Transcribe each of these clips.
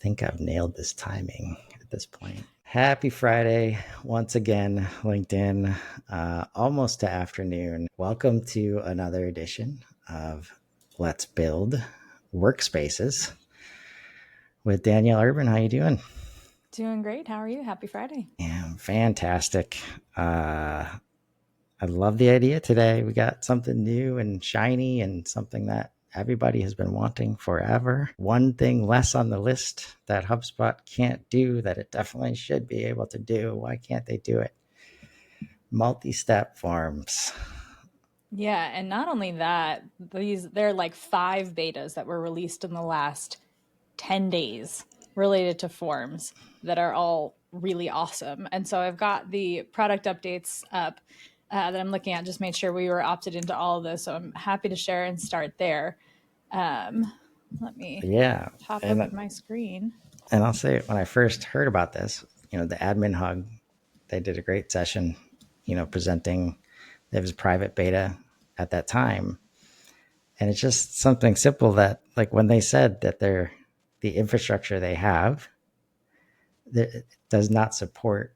think I've nailed this timing at this point. Happy Friday once again, LinkedIn, almost to afternoon. Welcome to another edition of Let's Build Workspaces with Danielle Urban. How you doing? Doing great. How are you? Happy Friday. Yeah, fantastic. I love the idea today. We got something new and shiny and something that everybody has been wanting forever. One thing less on the list that HubSpot can't do that it definitely should be able to do. Why can't they do it? Multi-step forms. Yeah, and not only that, there are like 5 betas that were released in the last 10 days related to forms that are all really awesome. And so I've got the product updates up that I'm looking at, just made sure we were opted into all of this. So I'm happy to share and start there. Let me pop open my screen. And I'll say when I first heard about this, the admin hug, they did a great session, presenting. It was private beta at that time. And it's just something simple that, like, when they said that the infrastructure they have does not support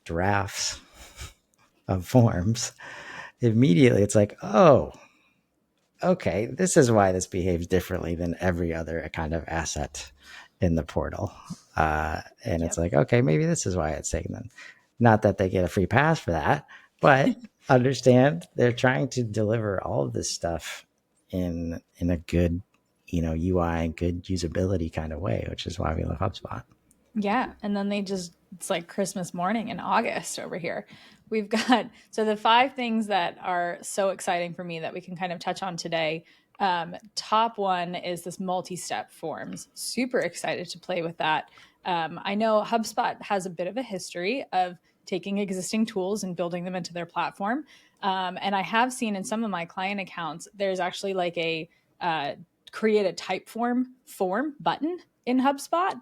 drafts of forms, immediately it's like, oh, okay, this is why this behaves differently than every other kind of asset in the portal. And It's like, okay, maybe this is why it's taking them. Not that they get a free pass for that, but understand they're trying to deliver all of this stuff in a good, UI and good usability kind of way, which is why we love HubSpot. Yeah. And then it's like Christmas morning in August over here. We've got, so the 5 things that are so exciting for me that we can kind of touch on today. Top one is this multi-step forms. Super excited to play with that. I know HubSpot has a bit of a history of taking existing tools and building them into their platform. And I have seen in some of my client accounts, there's actually like a create a type form button in HubSpot.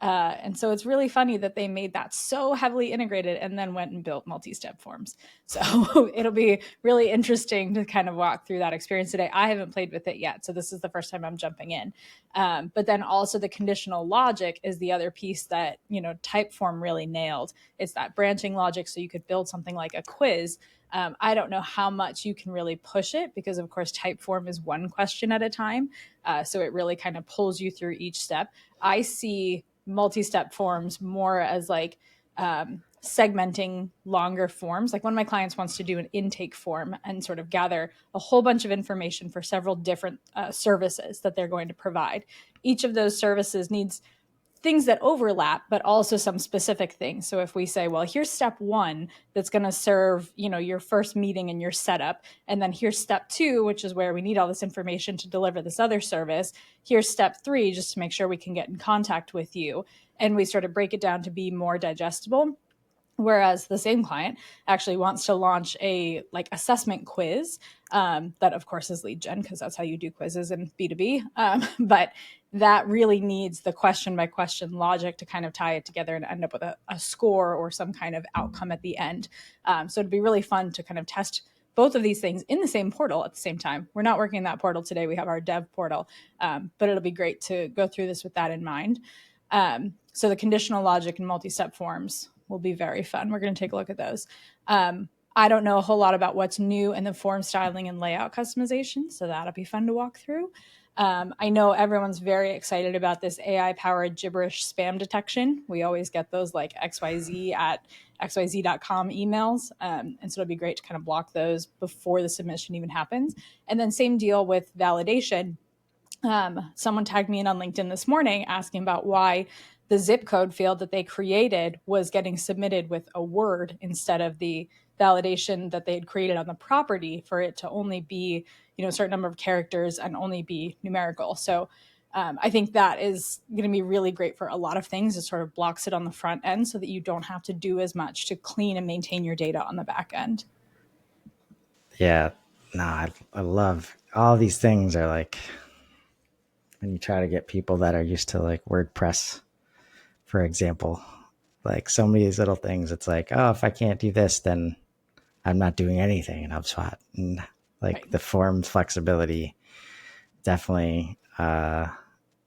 And so it's really funny that they made that so heavily integrated and then went and built multi-step forms. So it'll be really interesting to kind of walk through that experience today. I haven't played with it yet, so this is the first time I'm jumping in. But then also the conditional logic is the other piece that, Typeform really nailed. It's that branching logic, so you could build something like a quiz. I don't know how much you can really push it because, of course, Typeform is one question at a time. So it really kind of pulls you through each step. I see multi-step forms more as like segmenting longer forms. Like one of my clients wants to do an intake form and sort of gather a whole bunch of information for several different services that they're going to provide. Each of those services needs things that overlap, but also some specific things. So if we say, well, here's step 1 that's going to serve, your first meeting and your setup. And then here's step 2, which is where we need all this information to deliver this other service. Here's step 3, just to make sure we can get in contact with you. And we sort of break it down to be more digestible. Whereas the same client actually wants to launch a assessment quiz that, of course, is lead gen because that's how you do quizzes in B2B. But that really needs the question by question logic to kind of tie it together and end up with a score or some kind of outcome at the end. So it'd be really fun to kind of test both of these things in the same portal at the same time. We're not working in that portal today. We have our dev portal, but it'll be great to go through this with that in mind. So the conditional logic and multi-step forms will be very fun. We're going to take a look at those. I don't know a whole lot about what's new in the form styling and layout customization, so that'll be fun to walk through. I know everyone's very excited about this AI-powered gibberish spam detection. We always get those like xyz@xyz.com emails, and so it'll be great to kind of block those before the submission even happens. And then same deal with validation. Someone tagged me in on LinkedIn this morning asking about why the zip code field that they created was getting submitted with a word instead of the validation that they had created on the property for it to only be, a certain number of characters and only be numerical. So I think that is going to be really great for a lot of things. It sort of blocks it on the front end so that you don't have to do as much to clean and maintain your data on the back end. Yeah, no, I love all these things are like when you try to get people that are used to like WordPress, for example, like so many of these little things, it's like, oh, if I can't do this, then I'm not doing anything in HubSpot. And like the form flexibility definitely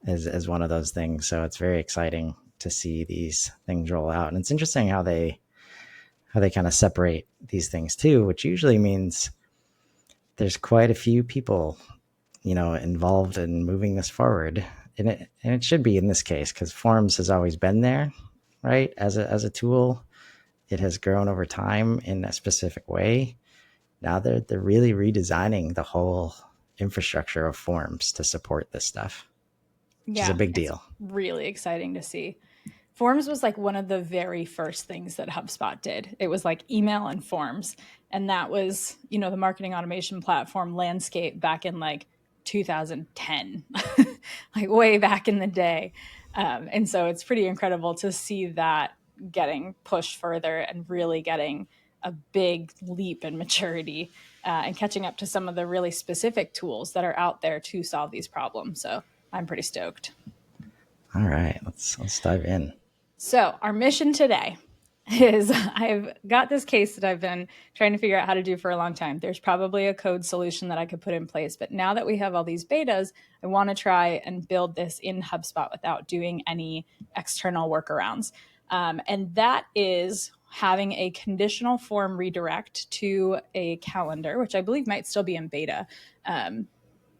as one of those things. So it's very exciting to see these things roll out. And it's interesting how they kind of separate these things too, which usually means there's quite a few people, involved in moving this forward. And it should be in this case, because Forms has always been there, right? As a tool, it has grown over time in a specific way. Now they're really redesigning the whole infrastructure of Forms to support this stuff, which is a Yeah, big it's deal. really exciting to see. Forms was like one of the very first things that HubSpot did. It was like email and forms. And that was, the marketing automation platform landscape back in like 2010, like way back in the day. And so it's pretty incredible to see that getting pushed further and really getting a big leap in maturity and catching up to some of the really specific tools that are out there to solve these problems. So I'm pretty stoked. All right, let's dive in. So, our mission today is I've got this case that I've been trying to figure out how to do for a long time. There's probably a code solution that I could put in place, but now that we have all these betas, I want to try and build this in HubSpot without doing any external workarounds. And that is having a conditional form redirect to a calendar, which I believe might still be in beta.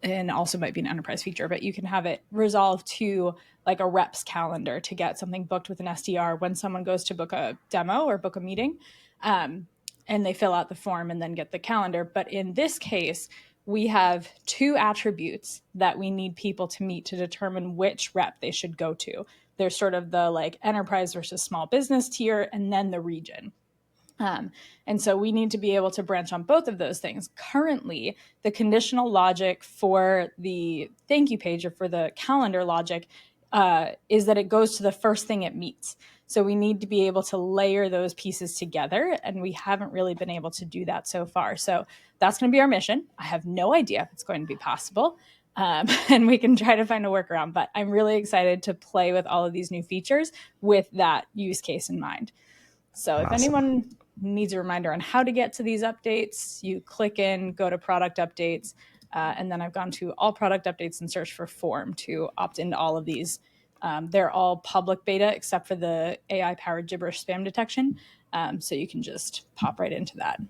And also might be an enterprise feature, but you can have it resolve to like a rep's calendar to get something booked with an SDR when someone goes to book a demo or book a meeting. And they fill out the form and then get the calendar. But in this case, we have two attributes that we need people to meet to determine which rep they should go to. There's sort of the like enterprise versus small business tier, and then the region. And so we need to be able to branch on both of those things. Currently, the conditional logic for the thank you page or for the calendar logic is that it goes to the first thing it meets. So we need to be able to layer those pieces together, and we haven't really been able to do that so far. So that's going to be our mission. I have no idea if it's going to be possible. And we can try to find a workaround, but I'm really excited to play with all of these new features with that use case in mind. So if Awesome. anyone needs a reminder on how to get to these updates, you click in, go to product updates, and then I've gone to all product updates and search for form to opt into all of these. They're all public beta except for the AI-powered gibberish spam detection, so you can just pop right into that.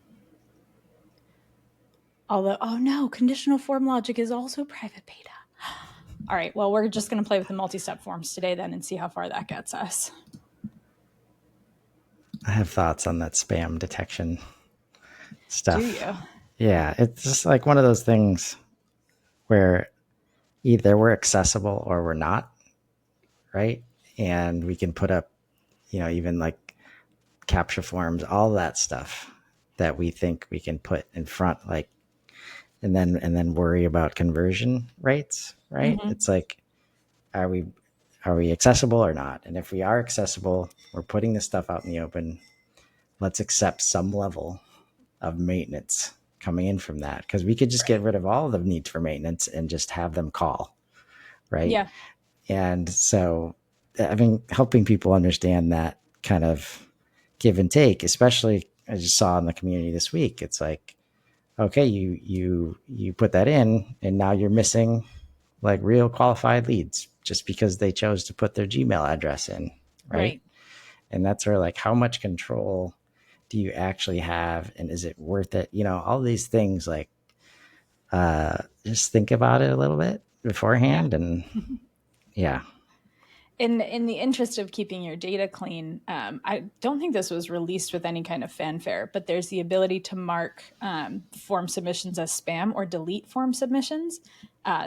Although, oh no, conditional form logic is also private beta. All right, well, we're just going to play with the multi-step forms today then and see how far that gets us. I have thoughts on that spam detection stuff. Do you? Yeah, it's just like one of those things where either we're accessible or we're not, right? And we can put up, even like capture forms, all that stuff that we think we can put in front, like, and then worry about conversion rates, right? Mm-hmm. It's like, are we accessible or not? And if we are accessible, we're putting this stuff out in the open. Let's accept some level of maintenance coming in from that, because we could just get rid of all of the need for maintenance and just have them call, right? Yeah. And so, helping people understand that kind of give and take, especially as you saw in the community this week, it's like, okay, you put that in, and now you're missing like real qualified leads just because they chose to put their Gmail address in, right? And that's where, like, how much control do you actually have, and is it worth it? All these things, like, just think about it a little bit Yeah. beforehand. And yeah. In the interest of keeping your data clean, I don't think this was released with any kind of fanfare, but there's the ability to mark form submissions as spam or delete form submissions.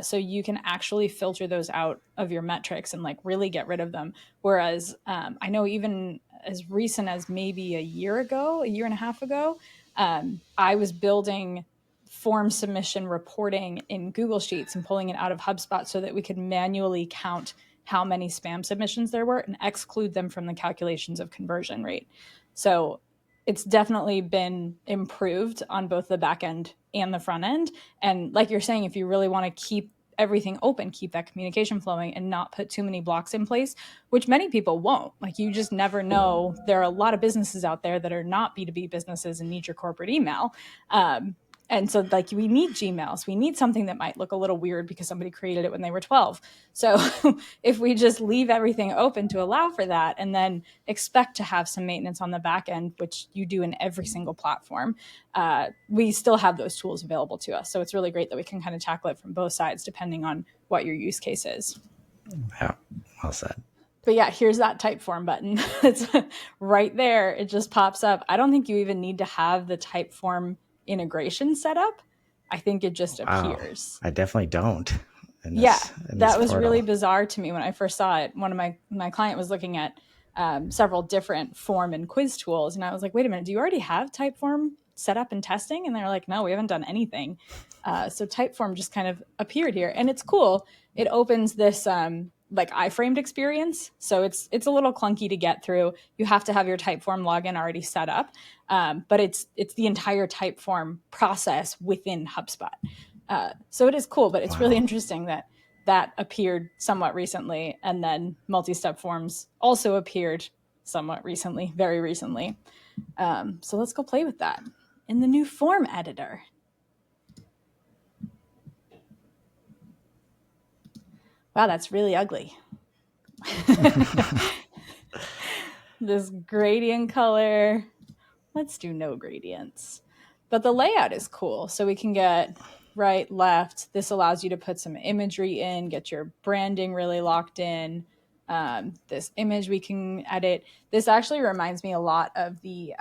So you can actually filter those out of your metrics and like really get rid of them. Whereas I know even as recent as maybe a year and a half ago, I was building form submission reporting in Google Sheets and pulling it out of HubSpot so that we could manually count how many spam submissions there were and exclude them from the calculations of conversion rate. So it's definitely been improved on both the back end and the front end. And like you're saying, if you really want to keep everything open, keep that communication flowing and not put too many blocks in place, which many people won't. Like, you just never know. There are a lot of businesses out there that are not B2B businesses and need your corporate email. And so like we need Gmails. We need something that might look a little weird because somebody created it when they were 12. So if we just leave everything open to allow for that and then expect to have some maintenance on the back end, which you do in every single platform, we still have those tools available to us. So it's really great that we can kind of tackle it from both sides depending on what your use case is. Yeah, well said. But yeah, here's that Typeform button. It's right there. It just pops up. I don't think you even need to have the Typeform integration set up. I think it just Wow, appears. I definitely don't Yeah, in this that was really portal. bizarre to me when I first saw it. One of my client was looking at several different form and quiz tools, and I was like, "Wait a minute, do you already have Typeform set up and testing?" And they're like, "No, we haven't done anything." So Typeform just kind of appeared here, and it's cool. It opens this like iframed experience, so it's a little clunky to get through. You have to have your Typeform login already set up, but it's the entire Typeform process within HubSpot. So it is cool, but it's really Wow. interesting that that appeared somewhat recently, and then multi-step forms also appeared somewhat recently, very recently. So let's go play with that in the new form editor. Wow, that's really ugly. This gradient color. Let's do no gradients. But the layout is cool. So we can get right, left. This allows you to put some imagery in, get your branding really locked in. This image we can edit. This actually reminds me a lot of the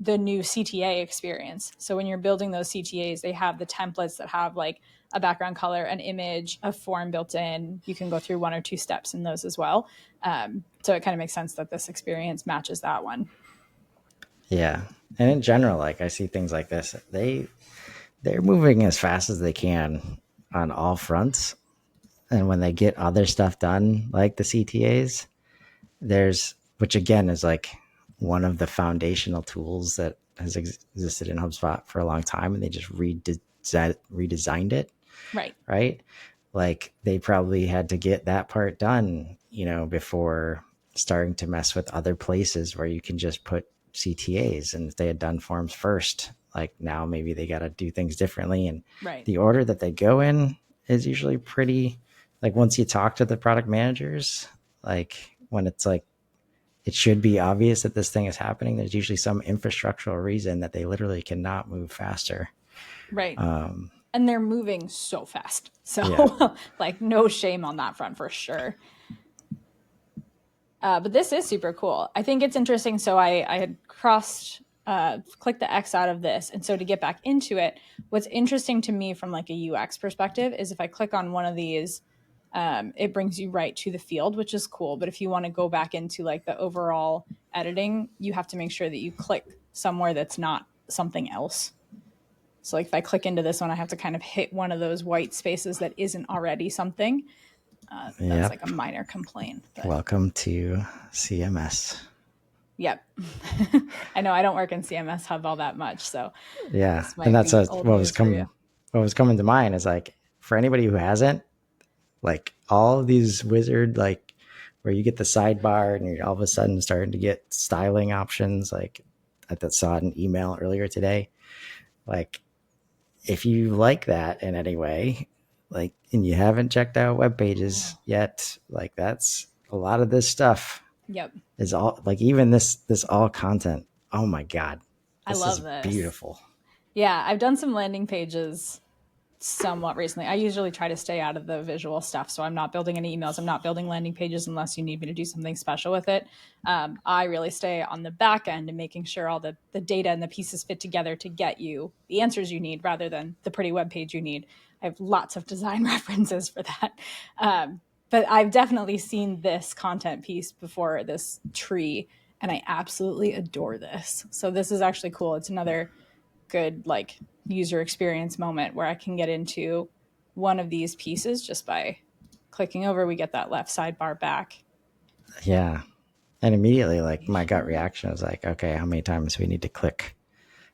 new CTA experience. So when you're building those CTAs, they have the templates that have like a background color, an image, a form built in. You can go through one or two steps in those as well. So it kind of makes sense that this experience matches that one. Yeah, and in general, like I see things like this, they're moving as fast as they can on all fronts, and when they get other stuff done, like the CTAs, there's which again is like one of the foundational tools that has existed in HubSpot for a long time, and they just redesigned it, Right. right? Like they probably had to get that part done, before starting to mess with other places where you can just put CTAs. And if they had done forms first, like now maybe they got to do things differently. And Right. the order that they go in is usually pretty, like once you talk to the product managers, like when it's like, it should be obvious that this thing is happening. There's usually some infrastructural reason that they literally cannot move faster. Right. Um, And they're moving so fast. yeah. So, like, no shame on that front for sure. But this is super cool. I think it's interesting. So, I had clicked the X out of this. And so, to get back into it, what's interesting to me from like a UX perspective is if I click on one of these, it brings you right to the field, which is cool. But if you want to go back into like the overall editing, you have to make sure that you click somewhere that's not something else. So like if I click into this one, I have to kind of hit one of those white spaces that isn't already something. That's like Yep. a minor complaint, but Welcome to CMS. yep. I know I don't work in CMS Hub all that much, so Yeah, this and might that's be old what was news for you. coming to mind is like for anybody who hasn't, like all of these wizard, like where you get the sidebar and you're all of a sudden starting to get styling options. Like I saw an email earlier today. Like if you like that in any way, like and you haven't checked out web pages yet, like that's a lot of this stuff Yep. is all like even this all content. Oh my god, I this is love this. beautiful. Yeah, I've done some landing pages somewhat recently. I usually try to stay out of the visual stuff, so I'm not building any emails. I'm not building landing pages unless you need me to do something special with it. I really stay on the back end and making sure all the data and the pieces fit together to get you the answers you need rather than the pretty web page you need. I have lots of design references for that. But I've definitely seen this content piece before, this tree, and I absolutely adore this. So this is actually cool. It's another good like user experience moment where I can get into one of these pieces just by clicking over. We get that left sidebar back. Yeah. And immediately, like my gut reaction was like, okay, how many times do we need to click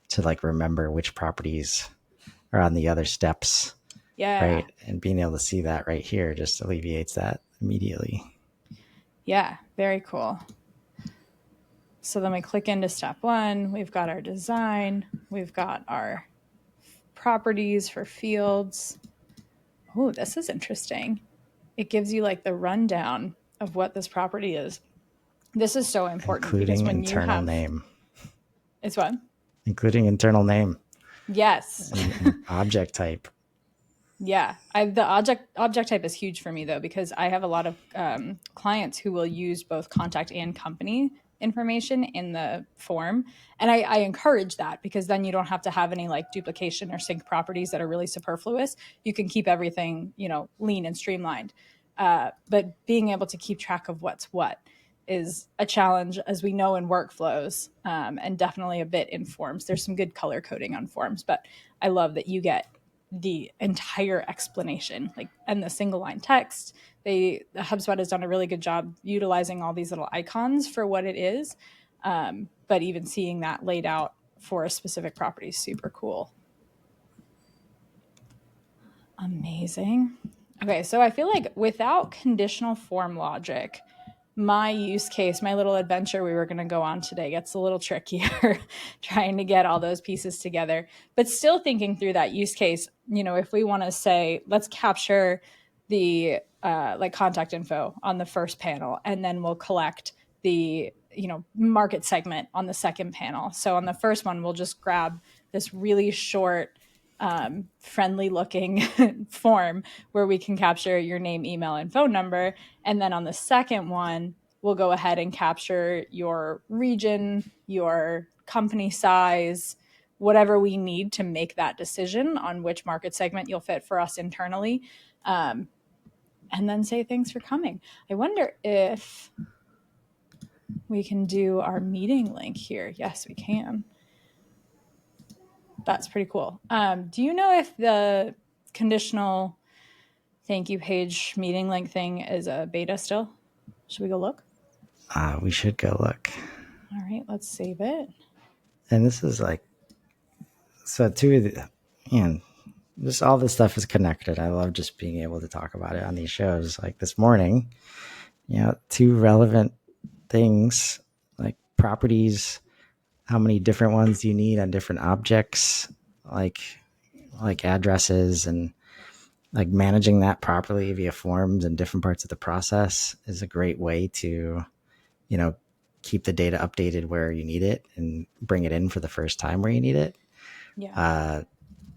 to like remember which properties are on the other steps, Yeah. right? And being able to see that right here just alleviates that immediately. Yeah. Very cool. So then we click into step one. We've got our design. We've got our properties for fields. Oh, this is interesting. It gives you like the rundown of what this property is. This is so important because including when you internal have, name, it's what? including internal name Yes. and object type. Yeah, the object type is huge for me though, because I have a lot of clients who will use both contact and company information in the form, and I encourage that because then you don't have to have any like duplication or sync properties that are really superfluous. You can keep everything, you know, lean and streamlined. But being able to keep track of what's what is a challenge, as we know, in workflows, and definitely a bit in forms. There's some good color coding on forms, but I love that you get the entire explanation, like, and the single line text. The HubSpot has done a really good job utilizing all these little icons for what it is, but even seeing that laid out for a specific property is super cool. Amazing. Okay, so I feel like without conditional form logic, my use case, my little adventure we were going to go on today gets a little trickier trying to get all those pieces together. But still thinking through that use case, you know, if we want to say, let's capture the like contact info on the first panel, and then we'll collect the, you know, market segment on the second panel. So on the first one, we'll just grab this really short, friendly looking form where we can capture your name, email, and phone number. And then on the second one, we'll go ahead and capture your region, your company size, whatever we need to make that decision on which market segment you'll fit for us internally. And then say thanks for coming. I wonder if we can do our meeting link here. Yes, we can. That's pretty cool. Do you know if the conditional thank you page meeting link thing is a beta still? Should we go look? We should go look. All right, let's save it. And this is like, so too, and just all this stuff is connected. I love just being able to talk about it on these shows. Like this morning, you know, two relevant things like properties. How many different ones do you need on different objects, like addresses, and like managing that properly via forms and different parts of the process is a great way to, you know, keep the data updated where you need it and bring it in for the first time where you need it. Yeah.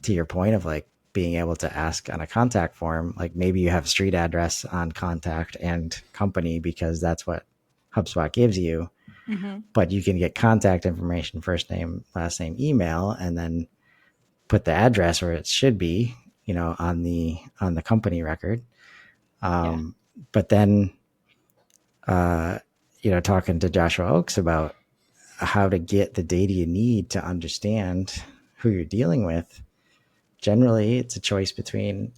To your point of like being able to ask on a contact form, like maybe you have street address on contact and company because that's what HubSpot gives you. Mm-hmm. But you can get contact information, first name, last name, email, and then put the address where it should be, you know, on the company record. But then, you know, talking to Joshua Oakes about how to get the data you need to understand who you're dealing with. Generally, it's a choice between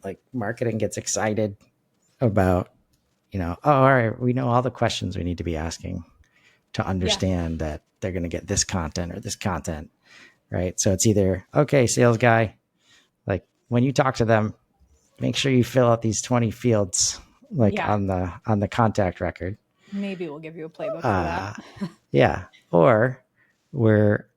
like marketing gets excited about, you know, oh, all right, we know all the questions we need to be asking to understand that they're going to get this content or this content, right? So it's either, okay, sales guy, like when you talk to them, make sure you fill out these 20 fields, like on the contact record. Maybe we'll give you a playbook for that. Yeah. Or where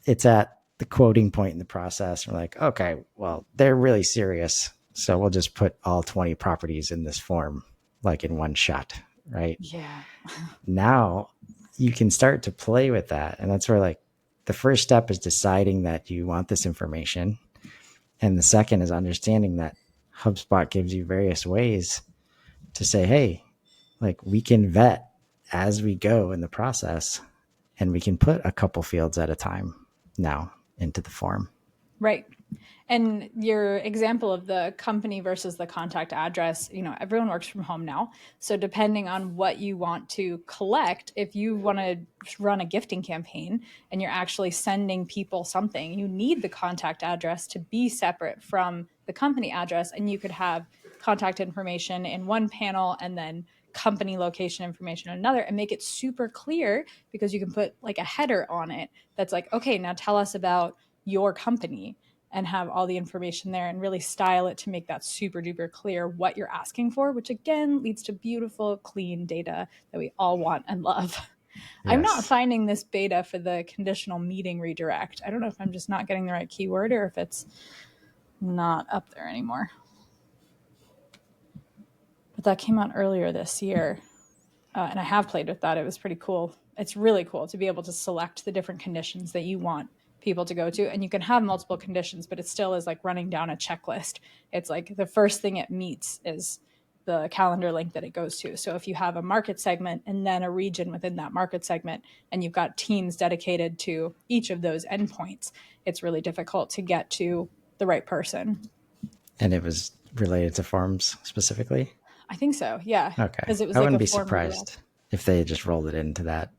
it's at the quoting point in the process. We're like, okay, well, they're really serious. So we'll just put all 20 properties in this form, like in one shot, right? Yeah. Now you can start to play with that. And that's where like the first step is deciding that you want this information. And the second is understanding that HubSpot gives you various ways to say, hey, like we can vet as we go in the process and we can put a couple fields at a time now into the form. Right. And your example of the company versus the contact address, you know, everyone works from home now. So depending on what you want to collect, if you want to run a gifting campaign and you're actually sending people something, you need the contact address to be separate from the company address. And you could have contact information in one panel and then company location information in another, and make it super clear because you can put like a header on it that's like, okay, now tell us about your company, and have all the information there and really style it to make that super duper clear what you're asking for, which again leads to beautiful, clean data that we all want and love. I'm not Yes. finding this beta for the conditional meeting redirect. I don't know if I'm just not getting the right keyword or if it's not up there anymore. But that came out earlier this year. And I have played with that. It was pretty cool. It's really cool to be able to select the different conditions that you want people to go to. And you can have multiple conditions, but it still is like running down a checklist. It's like the first thing it meets is the calendar link that it goes to. So if you have a market segment and then a region within that market segment, and you've got teams dedicated to each of those endpoints, it's really difficult to get to the right person. And it was related to forms specifically? I think so. Yeah. Okay. Because it was I like wouldn't a be form redirect. surprised if they just rolled it into that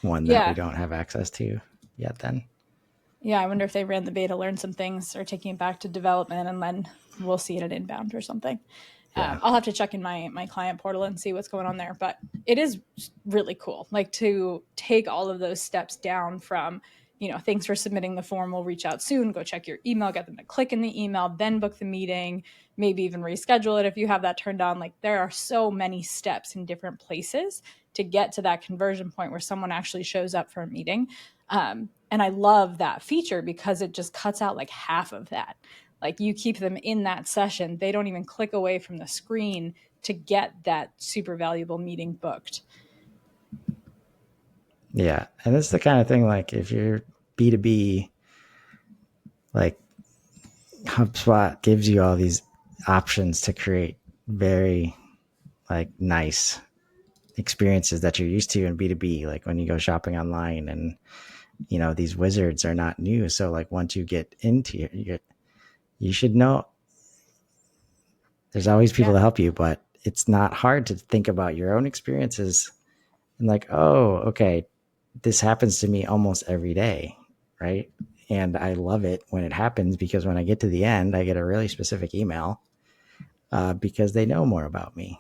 one that we Yeah. don't have access to yet then. Yeah, I wonder if they ran the beta, learned some things, or taking it back to development, and then we'll see it at inbound or something. Yeah. I'll have to check in my client portal and see what's going on there. But it is really cool, like to take all of those steps down from, thanks for submitting the form. We'll reach out soon. Go check your email, get them to click in the email, then book the meeting, maybe even reschedule it if you have that turned on. Like there are so many steps in different places to get to that conversion point where someone actually shows up for a meeting. And I love that feature because it just cuts out like half of that. Like you keep them in that session, they don't even click away from the screen to get that super valuable meeting booked. Yeah. And it's the kind of thing like if you're B2B, like HubSpot gives you all these options to create very like nice experiences that you're used to in B2B, like when you go shopping online. And these wizards are not new, so like once you get into it, you should know there's always people Yeah. to help you, but it's not hard to think about your own experiences and like, oh, okay, this happens to me almost every day, right? And I love it when it happens because when I get to the end, I get a really specific email because they know more about me,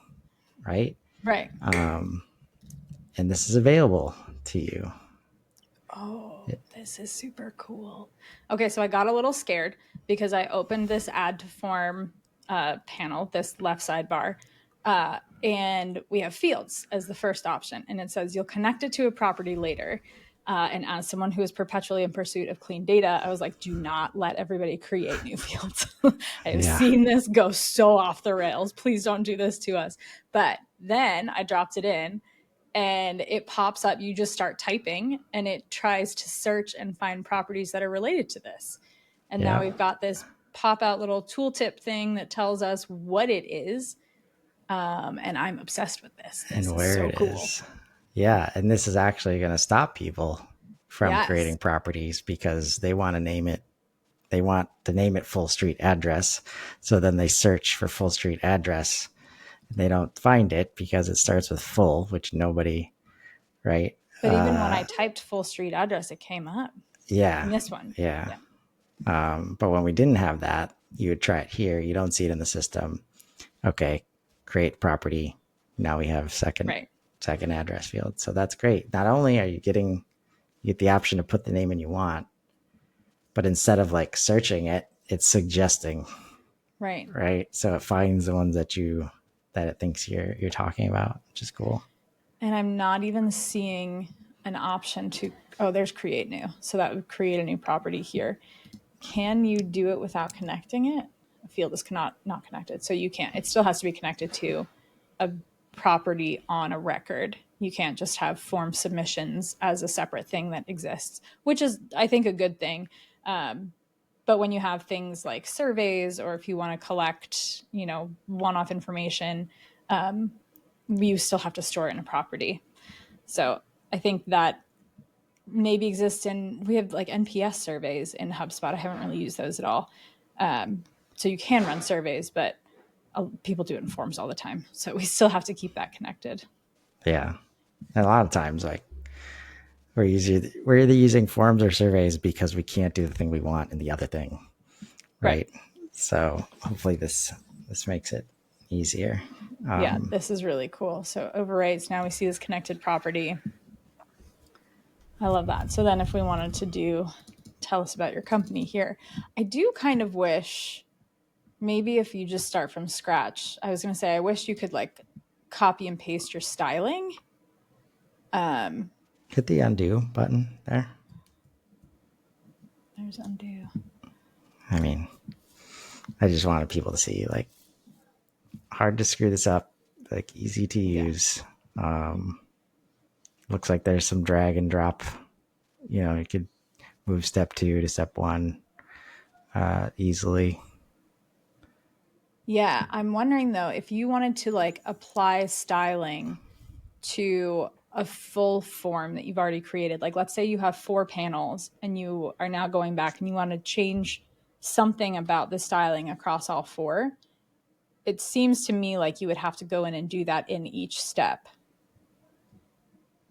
right? Right. Um, and this is available to you. Oh, this is super cool. Okay, so I got a little scared because I opened this add to form panel, this left sidebar, and we have fields as the first option. And it says you'll connect it to a property later. And as someone who is perpetually in pursuit of clean data, I was like, do not let everybody create new fields. I have Yeah. seen this go so off the rails. Please don't do this to us. But then I dropped it in and it pops up. You just start typing and it tries to search and find properties that are related to this. And now Yeah. we've got this pop out little tooltip thing that tells us what it is. And I'm obsessed with this. This And is where so it cool. is. Yeah. And this is actually going to stop people from Yes. creating properties because they want to name it. They want to name it full street address. So then they search for full street address. They don't find it because it starts with full, which nobody, right? But even when I typed full street address, it came up in Yeah. this one. Yeah. Yeah. But when we didn't have that, you would try it here. You don't see it in the system. Okay. Create property. Now we have Right. second address field. So that's great. Not only are you get the option to put the name in you want, but instead of like searching it, it's suggesting, Right. right? So it finds the ones that it thinks you're talking about, which is cool. And I'm not even seeing an option to, oh, there's create new. So that would create a new property here. Can you do it without connecting it? A field is not connected. So you can't, it still has to be connected to a property on a record. You can't just have form submissions as a separate thing that exists, which is, I think, a good thing. But when you have things like surveys or if you want to collect, one-off information, you still have to store it in a property. So I think that maybe exists we have like NPS surveys in HubSpot. I haven't really used those at all. So you can run surveys, but people do it in forms all the time. So we still have to keep that connected. Yeah. And a lot of times, like we're either using forms or surveys because we can't do the thing we want in the other thing, Right. right? So hopefully this makes it easier. Yeah, this is really cool. So overrides, now we see this connected property. I love that. So then if we wanted to tell us about your company here, I do kind of wish maybe if you just start from scratch, I was going to say, I wish you could like copy and paste your styling Hit the undo button there. There's undo. I mean, I just wanted people to see, like, hard to screw this up, like easy to use. Looks like there's some drag and drop. You could move step 2 to step 1 easily. Yeah, I'm wondering though, if you wanted to like apply styling to a full form that you've already created, like let's say you have 4 panels and you are now going back and you want to change something about the styling across all 4, it seems to me like you would have to go in and do that in each step.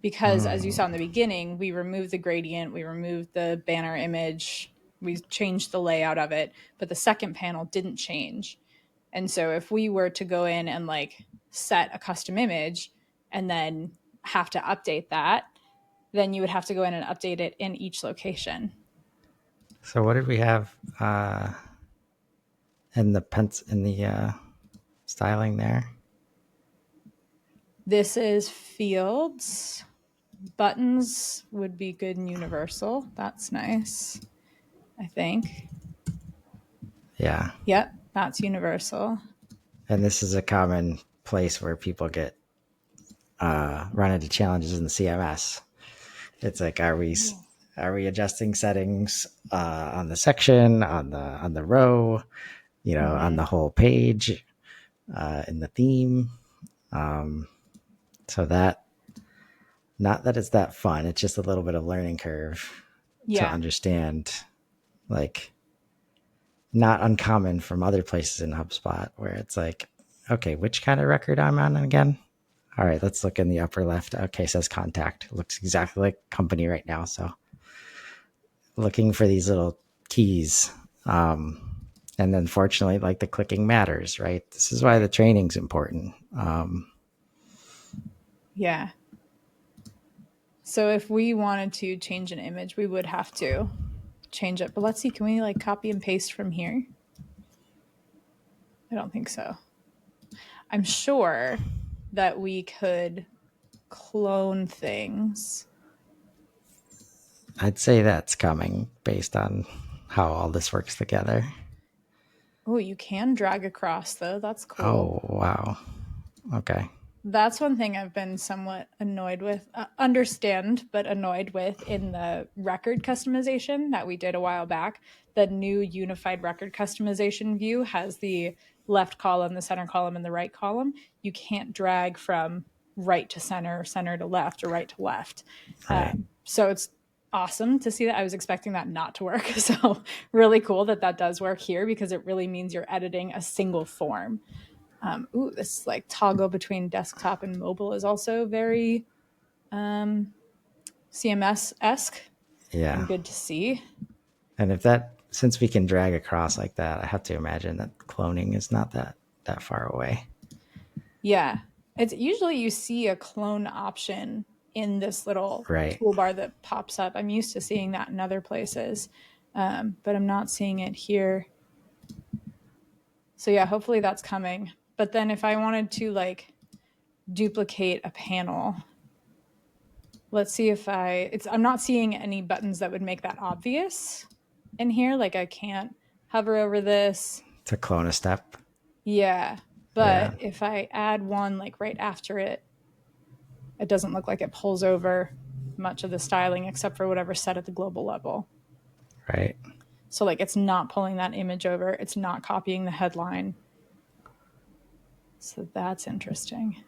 Because as you saw in the beginning, we removed the gradient, we removed the banner image, we changed the layout of it, but the second panel didn't change. And so if we were to go in and like set a custom image and then have to update that, then you would have to go in and update it in each location. So what did we have in the styling there? This is fields. Buttons would be good and universal. That's nice, I think. Yeah. Yep, that's universal. And this is a common place where people get run into challenges in the CMS. It's like, are we adjusting settings on the section, on the row, on the whole page, in the theme? So that, not that it's that fun, it's just a little bit of learning curve to understand, like, not uncommon from other places in HubSpot where it's like, okay, which kind of record I'm on again? All right, let's look in the upper left. Okay, it says contact. It looks exactly like company right now. So looking for these little keys. And then fortunately, like, the clicking matters, right? This is why the training's important. Yeah. So if we wanted to change an image, we would have to change it. But let's see, can we like copy and paste from here? I don't think so. I'm sure that we could clone things. I'd say that's coming based on how all this works together. Oh, you can drag across though. That's cool. Oh, wow. Okay. That's one thing I've been somewhat annoyed with, but annoyed with in the record customization that we did a while back. The new unified record customization view has the left column, the center column, and the right column. You can't drag from right to center, center to left, or right to left. Right. So it's awesome to see that. I was expecting that not to work. So really cool that that does work here, because it really means you're editing a single form. This like toggle between desktop and mobile is also very CMS-esque. Yeah. And good to see. And since we can drag across like that, I have to imagine that cloning is not that far away. Yeah. It's usually you see a clone option in this little toolbar that pops up. I'm used to seeing that in other places, but I'm not seeing it here. So yeah, hopefully that's coming. But then if I wanted to like duplicate a panel, let's see if I'm not seeing any buttons that would make that obvious in here. Like I can't hover over this to clone a step. Yeah. But if I add one like right after it, it doesn't look like it pulls over much of the styling except for whatever's set at the global level. Right. So like it's not pulling that image over. It's not copying the headline. So that's interesting.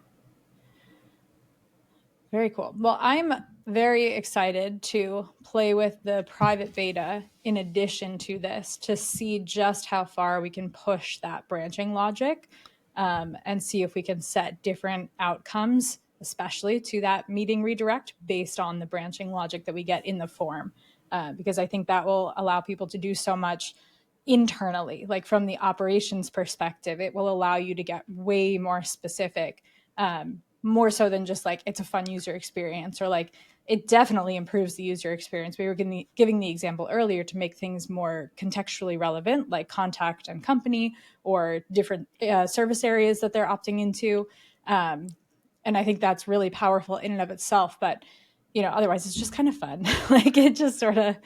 Very cool. Well, I'm very excited to play with the private beta in addition to this to see just how far we can push that branching logic and see if we can set different outcomes, especially to that meeting redirect based on the branching logic that we get in the form. Because I think that will allow people to do so much internally, like from the operations perspective. It will allow you to get way more specific, more so than just like it's a fun user experience, or like it definitely improves the user experience. We were giving the example earlier to make things more contextually relevant, like contact and company or different service areas that they're opting into. And I think that's really powerful in and of itself. But otherwise it's just kind of fun. Like it just sort of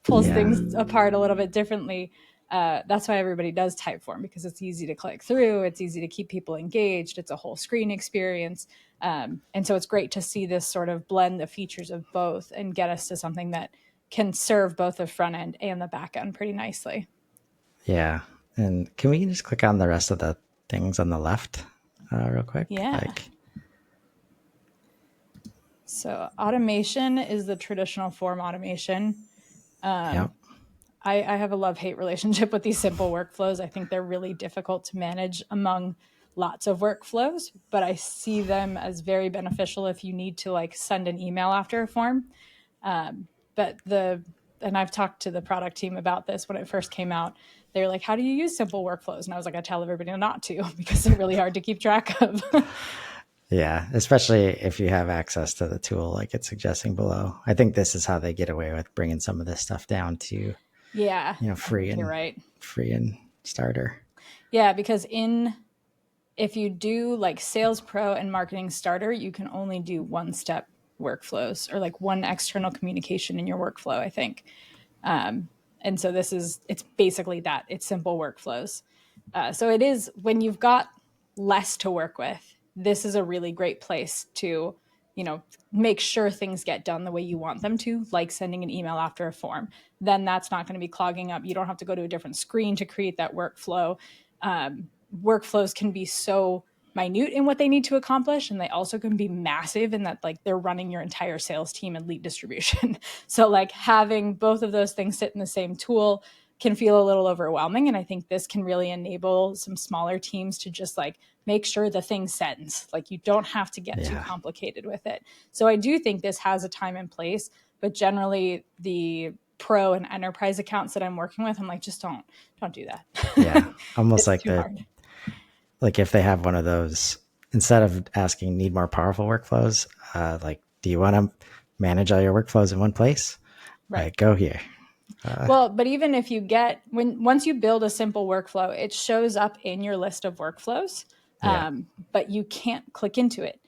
pulls Yeah. things apart a little bit differently. That's why everybody does Typeform, because it's easy to click through. It's easy to keep people engaged. It's a whole screen experience. And so it's great to see this sort of blend the features of both and get us to something that can serve both the front end and the back end pretty nicely. Yeah. And can we just click on the rest of the things on the left real quick? Yeah. Like, So automation is the traditional form automation. yep. I have a love-hate relationship with these simple workflows. I think they're really difficult to manage among lots of workflows, but I see them as very beneficial if you need to like send an email after a form. But and I've talked to the product team about this when it first came out. They were like, "How do you use simple workflows?" And I was like, "I tell everybody not to because they're really hard to keep track of." Yeah, especially if you have access to the tool like it's suggesting below. I think this is how they get away with bringing some of this stuff down to, Yeah, I free think you're and right. starter. Yeah, because if you do like Sales Pro and Marketing Starter, you can only do one step workflows or like one external communication in your workflow, I think. And so it's basically that. It's simple workflows. So it is, when you've got less to work with, this is a really great place to, make sure things get done the way you want them to, like sending an email after a form. Then that's not going to be clogging up. You don't have to go to a different screen to create that workflow. Workflows can be so minute in what they need to accomplish, and they also can be massive in that like they're running your entire sales team and lead distribution. So like having both of those things sit in the same tool can feel a little overwhelming, and I think this can really enable some smaller teams to just like make sure the thing sends. Like you don't have to get too Yeah. complicated with it. So I do think this has a time and place, but generally the pro and enterprise accounts that I'm working with, I'm like, just don't do that. Yeah. Almost It's like too hard. like if they have one of those, instead of asking need more powerful workflows, like, do you want to manage all your workflows in one place? Right. Like, go here. Well, but even if you once you build a simple workflow, it shows up in your list of workflows, Yeah. but you can't click into it.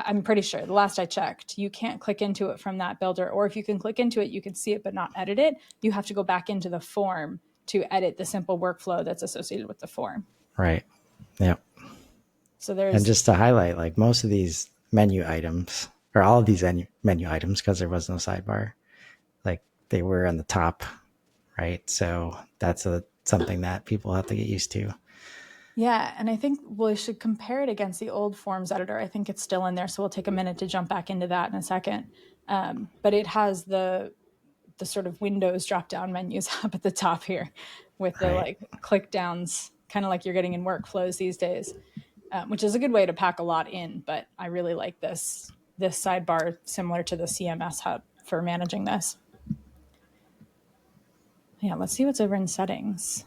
I'm pretty sure the last I checked, you can't click into it from that builder, or if you can click into it, you can see it but not edit it. You have to go back into the form to edit the simple workflow that's associated with the form. Right. Yep. So And there's, just to highlight, like most of these menu items, or all of these menu items, because there was no sidebar, like they were on the top, right? So that's something that people have to get used to. yeah, and I think we should compare it against the old forms editor. I think it's still in there, so we'll take a minute to jump back into that in a second. But it has the sort of Windows drop down menus up at the top here with the Right. like click downs, kind of like you're getting in workflows these days, which is a good way to pack a lot in. But I really like this sidebar similar to the CMS hub for managing this. Yeah, let's see what's over in settings.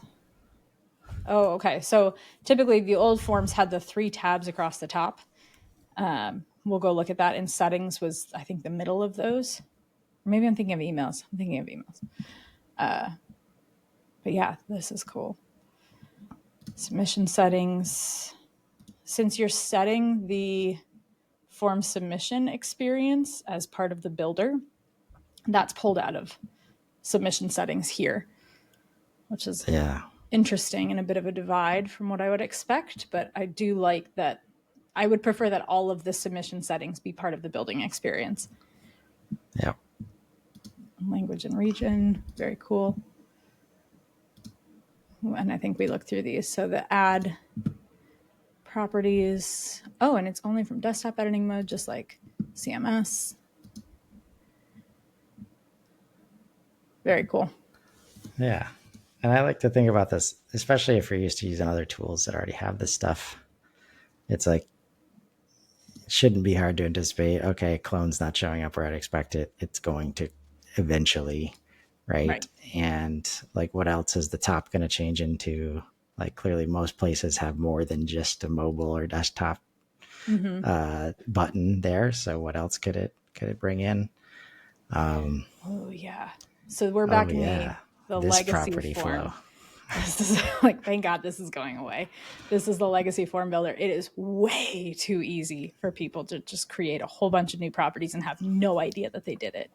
Oh, okay. So typically the old forms had the 3 tabs across the top. We'll go look at that. And settings was, I think, the middle of those. Or maybe I'm thinking of emails. I'm thinking of emails. But yeah, this is cool. Submission settings. Since you're setting the form submission experience as part of the builder, that's pulled out of submission settings here, which is Yeah. interesting and a bit of a divide from what I would expect. But I do like that. I would prefer that all of the submission settings be part of the building experience. Yep. Language and region, very cool. And I think we looked through these. So the add properties. Oh, and it's only from desktop editing mode, just like CMS. Very cool. Yeah. And I like to think about this, especially if you're used to using other tools that already have this stuff. It's like, it shouldn't be hard to anticipate. Okay, clone's not showing up where I'd expect it. It's going to eventually, Right. right? And like, what else is the top going to change into? Like, clearly, most places have more than just a mobile or desktop button there. So, what else could it bring in? Oh yeah. So we're Oh back in yeah, the this legacy property flow. form. This is like, thank God this is going away. This is the legacy form builder. It is way too easy for people to just create a whole bunch of new properties and have no idea that they did it.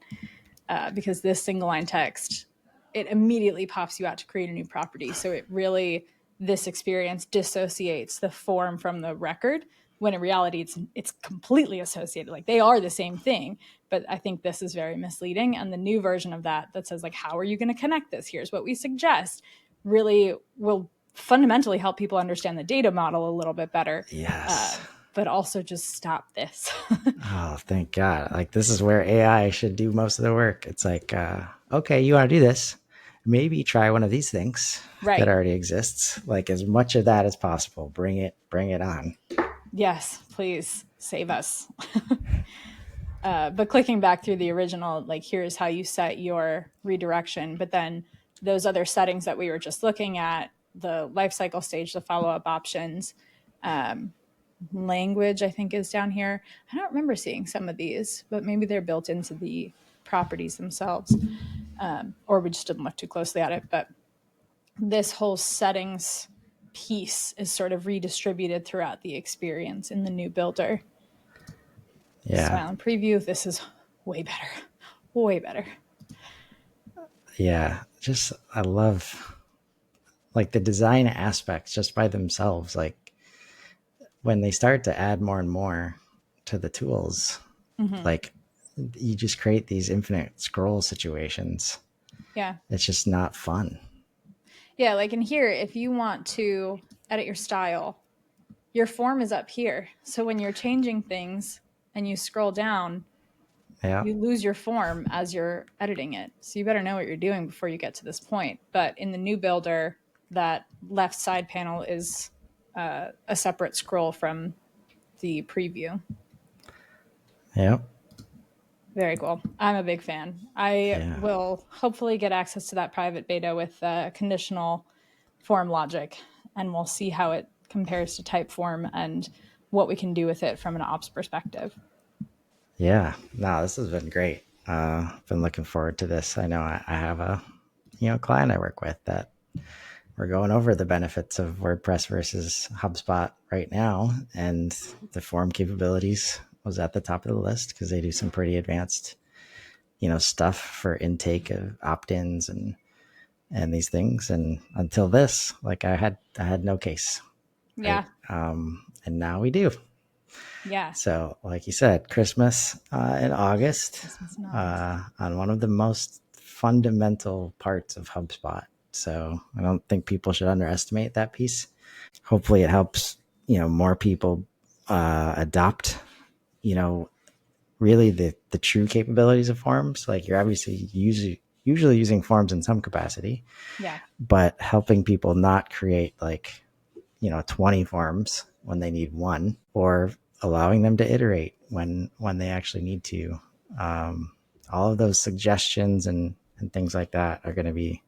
Because this single line text, it immediately pops you out to create a new property. So it really, this experience dissociates the form from the record, when in reality it's completely associated. Like, they are the same thing. But I think this is very misleading. And the new version of that says, like, how are you going to connect this? Here's what we suggest, really will fundamentally help people understand the data model a little bit better. Yes. But also just stop this. Oh, thank God. Like, this is where AI should do most of the work. It's like, okay, you want to do this? Maybe try one of these things Right. that already exists. Like, as much of that as possible. Bring it on. Yes, please save us. But clicking back through the original, like, here's how you set your redirection. But then those other settings that we were just looking at, the lifecycle stage, the follow-up options, language, I think, is down here. I don't remember seeing some of these, but maybe they're built into the properties themselves, or we just didn't look too closely at it. But this whole settings piece is sort of redistributed throughout the experience in the new builder. Yeah. Smile and preview. This is way better. Way better. Yeah. Just, I love like the design aspects just by themselves. Like, when they start to add more and more to the tools, like, you just create these infinite scroll situations. Yeah. It's just not fun. Yeah, like in here, if you want to edit your style, your form is up here. So when you're changing things and you scroll down, Yeah. you lose your form as you're editing it. So you better know what you're doing before you get to this point. But in the new builder, that left side panel is a separate scroll from the preview. Yep. Very cool. I'm a big fan. I will hopefully get access to that private beta with conditional form logic, and we'll see how it compares to Typeform and what we can do with it from an ops perspective. Yeah. No, this has been great. Been looking forward to this. I know I have a client I work with that we're going over the benefits of WordPress versus HubSpot right now, and the form capabilities was at the top of the list because they do some pretty advanced, stuff for intake of opt-ins and these things. And until this, like, I had no case. Yeah. Right? And now we do. Yeah. So, like you said, Christmas in August, on one of the most fundamental parts of HubSpot. So I don't think people should underestimate that piece. Hopefully it helps, more people adopt, really the true capabilities of forms. Like, you're obviously usually using forms in some capacity. Yeah. But helping people not create, like, 20 forms when they need one, or allowing them to iterate when they actually need to. All of those suggestions and things like that are going to be,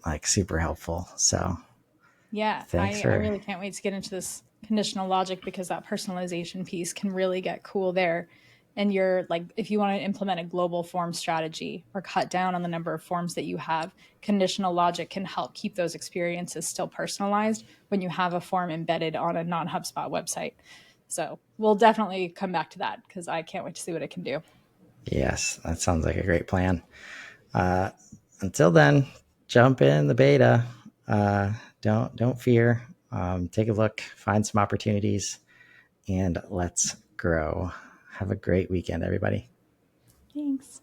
like, super helpful. So yeah, I really can't wait to get into this conditional logic, because that personalization piece can really get cool there. And you're like, if you want to implement a global form strategy or cut down on the number of forms that you have, conditional logic can help keep those experiences still personalized when you have a form embedded on a non-HubSpot website. So we'll definitely come back to that, because I can't wait to see what it can do. Yes, that sounds like a great plan. Until then, jump in the beta. Don't fear. Take a look, find some opportunities, and let's grow. Have a great weekend, everybody. Thanks.